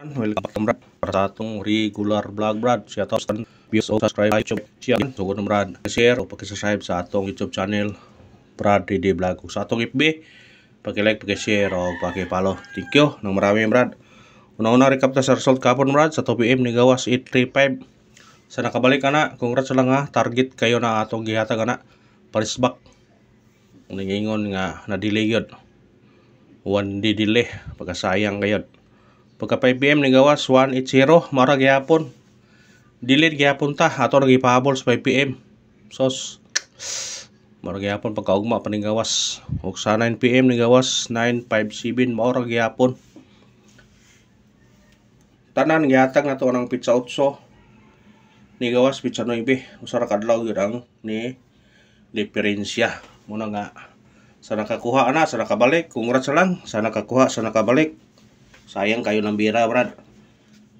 Welcome brad para sa atong regular vlog brad. Siya to sa views o subscribe YouTube channel. Sugod na brad, share o pag-subscribe sa atong YouTube channel Brad DD Vlog. Sa atong FB, paki-like, paki-share o paki-follow. Thank you nang marami brad. Una-una recap ta sa result kapon brad sa 2 PM ni gawas 835. Sa nakabalik ana, congrats lang ha. Target kayo na atong gihatag ana. Paris back. Ningingon nga na delay yun. 1 day delay pagkasayang gayod. Pagka 5 PM ni gawas 180 mara gyapon. Delete gyapon ta ato nagipahabol sa 5 PM. Sos mara gyapon pagkaugma pa ni gawas. Ug sa 9 PM ni gawas 957 mara gyapon. Tanan gihatag nato ang pizza 8 ni gawas pizza 9. Usa ra kadlaw gyud ang ni diferensya. Muna nga sa nakakuha ana, sa nakabalik, congrats lang sa nakakuha, sa nakabalik. Sayang kayo ng bira brad.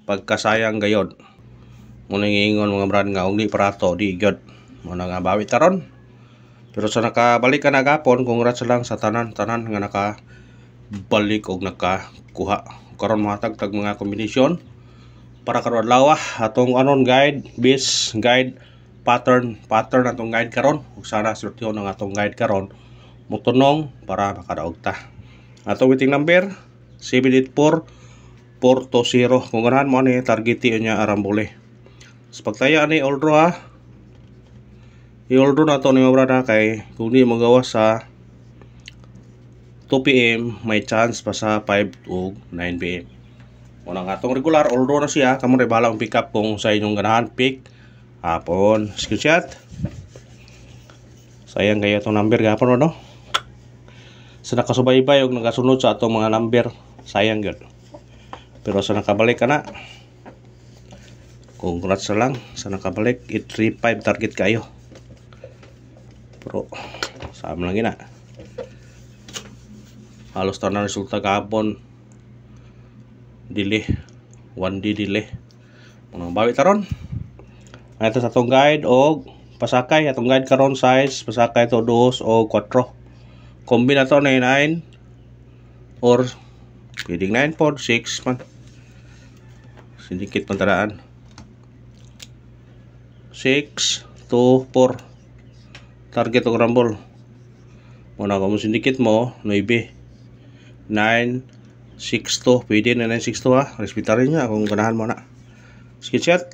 Pagkasayang gayod. Muna ngingon mga brad nga ug di parato di gyud. Muna nga bawi taron. Pero sa nakabalik ka na gapon, congrats lang sa tanan-tanan nga nakabalik og nakakuha. Karon mahatag tag mga kombinasyon para karon adlaw atong anon guide, base guide, pattern atong guide karon. Ug sana sortyon ang atong guide karon mutunong para makadaog ta. Atong waiting number 784-420. Kung ganahan mo ni target niya arambole. Sa pagtaya ni all draw i-all draw na to ni mga brad kay kung di magawa sa 2 PM may chance pa sa 5 ug 9 PM. Unang atong regular all draw na siya, kamo ray bahala ang pick up kung sa inyong ganahan pick hapon. Screenshot. Sayang kaya itong number gapon no. Sa nakasubaybay og nagasunod sa atong mga number, sayang gyud. Pero sa nakabalik ka na, congrats lang sa nakabalik. 835 target kayo. Pero sama lang gina. Halos tanan resulta kahapon delay, 1 day delay. Unang bawi taron. Ito sa atong guide og pasakay. Atong guide karon size pasakay to 2 o 4. Kombina to 9 or pwedeng 9 pod 6 man. Sindikit pantaraan 6 to 4 target og rumble. Muna kung sindikit mo 9 9 6 to pwede na 9 6 to ha. Respetarin niya kung ganahan mo na. Sketchat.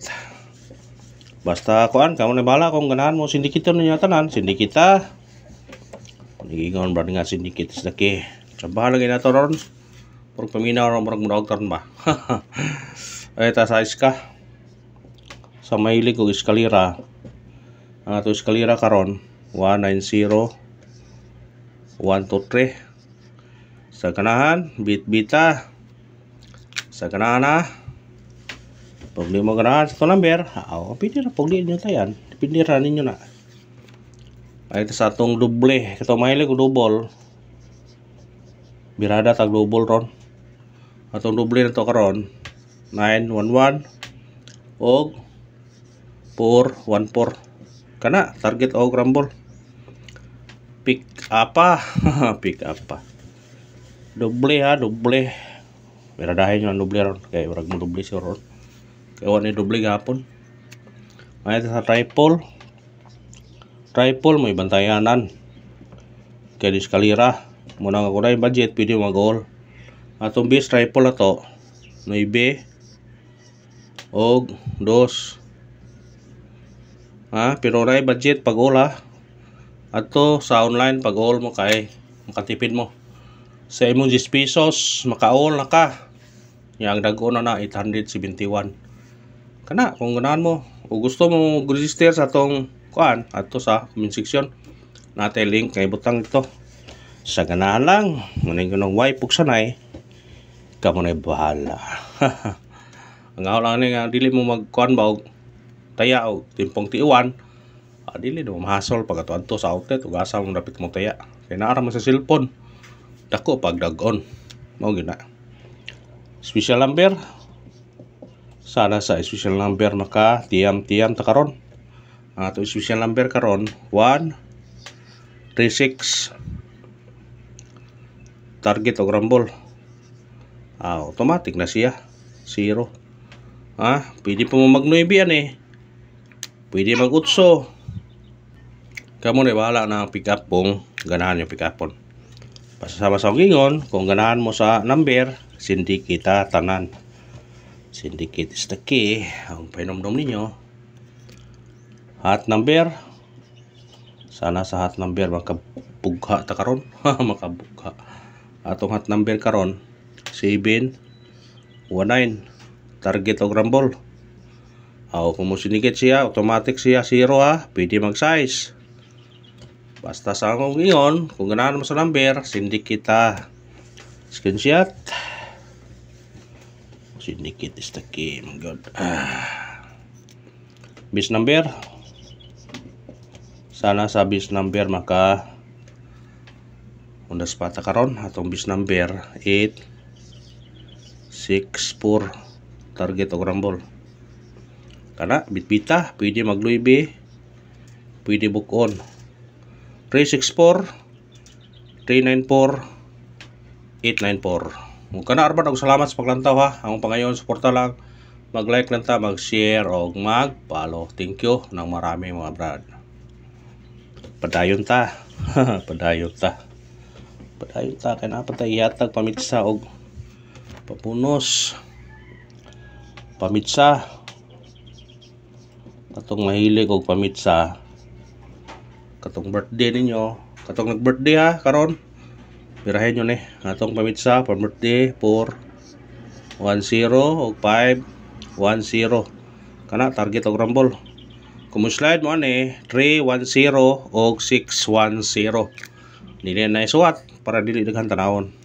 Basta kuan kamo na bala kung ganahan mo sindikiton niya tanan sindikita. Nagiingon brad nga sindikit sa daki. Trabaho lagi nato ron. Purog paminaw ron murag murag taron ba. Ay ta size ka. Sa mahilig og eskalera. Ang ato eskalera karon 190 123. Sa ganahan bit-bita. Sa ganahan pag di mo ganahan sa number, pwede na pag di nyo tayan. Depende ra ninyo na. Ay sa atong doble, ito mahilig o double. Birada tag double ron. Atong doble na to karon 911 og 414. Kana target og rumble. Pick up pick up doble ha, doble. Biradahin nyo ang doble ron. Kaya warag mo doble siya ron. Kaya wala ni doble gapon. Ay sa triple may bantayanan kaya di eskalera muna nga kunay budget pwede mag-goal. Atong base triple na to 9 og 2 pero na budget pag-goal ato sa online pag-goal mo kay makatipid mo sa imong 10 pesos maka-all na ka yang dag-o na 871 kana kung ganahan mo o gusto mo register sa atong kuan ato sa comment section natin link kay butang ito sa ganahan lang muning gunong wipe ug sanay kamo na bahala. Ang lang ni nga dili mo magkuan ba og taya og timpong tiuan dili do mahasol pag ato sa outlet ug asa mo dapat mo taya kay naa ra man sa cellphone dako pag dag-on mao gyud na. Special number sana sa special number maka tiyam ta karon. Ang ato special number karon 136 target og rumble. Automatic na siya 0. Ha? Pwede po mo mag-9 yan eh. Pwede mag-8. Kamu na bahala na ang pick up kung ganahan yung pick upon. Pasasama sa gingon, kung ganahan mo sa number, syndicate tanan. Syndicate is the key. Ang painomdom ninyo. Hot number. Sana sa hot number makabugha ta karon. Makabugha. Atong hot number karon 719. Target og rumble. Kung mo sinigit siya, automatic siya 0 ha. Pwede mag-size. Basta sa akong ingon, kung ganahan mo sa number, syndicate ta. Screenshot. Syndicate is the key. My God. Base number. Sana sa base number maka undas pata karon. Atong base number 864. Target og rumble. Kana bitbita, pwede magluibe, pwede bukon. 364 394 894. Kung kana arban og salamat sa paglantaw ha. Ang pangayon suporta lang, mag-like lang ta, mag-share og mag-follow. Thank you nang marami mga brad. Padayon ta. Padayon ta. Padayon ta kay napatay yatag pamitsa og papunos. Pamitsa. Katong mahilig og pamitsa. Katong birthday ninyo, katong nag-birthday ha karon. Pirahin nyo ni atong pamitsa for birthday 410 og 510. Kana target og rumble. Kung slide mo ani 310 og 610. Dili na isuwat para dili daghan tanawon.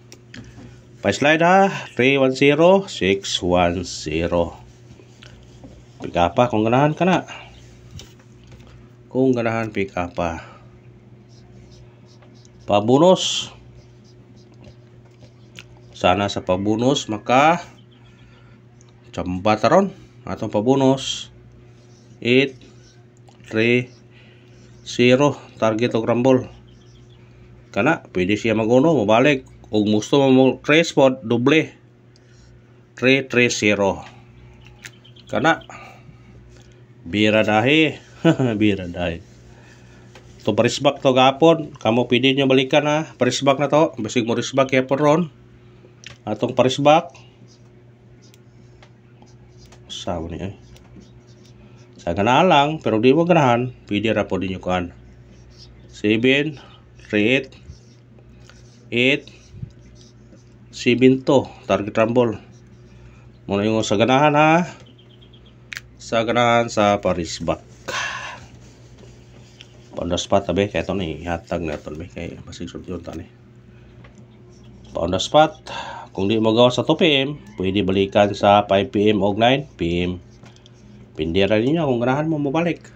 Pa-slide ha 310 610. Pick up pa kung ganahan ka na. Kung ganahan pick up pa. Pabonus. Sana sa pabonus maka tsamba taron. Atong pabonus 830 target og rumble. Kana pwede siya maguno mabalik. Ug gusto mo trace pod doble 330. Kana bira dahi. Bira dahi. To parisbak to gapon. Kamo pwede nyo balikan ha. Parisbak na to. Basig mo risbak kaya po ron. Atong parisbak. Sabi niya eh. Sa ganahan lang. Pero di mo ganahan. Pwede ra po din nyo kuhan. 7 3 8 7 to. Target rumble. Muna yung sa ganahan ha. Sa ganahan sa parisbak. Paundas spot tabi kaya ito ni hatag na ito be kaya masig yun tani. Paundas spot. Kung di magawa sa 2 PM, pwede balikan sa 5 PM o 9 PM. Pindira ninyo kung ganahan mo mabalik.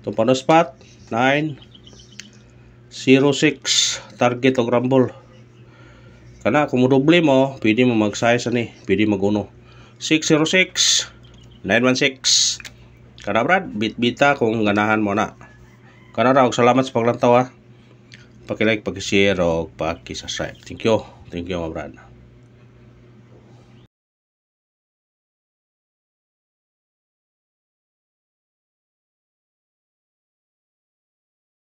Itong paundas spot 906 target o rumble. Kana kung doble mo, pwede mo mag-size ani, pwede mag-uno. 606 916. Kana brad, bit-bita kung ganahan mo na. Kana ra og salamat sa paglantaw ha. Paki-like, paki-share og paki-subscribe. Thank you. Thank you mga brad.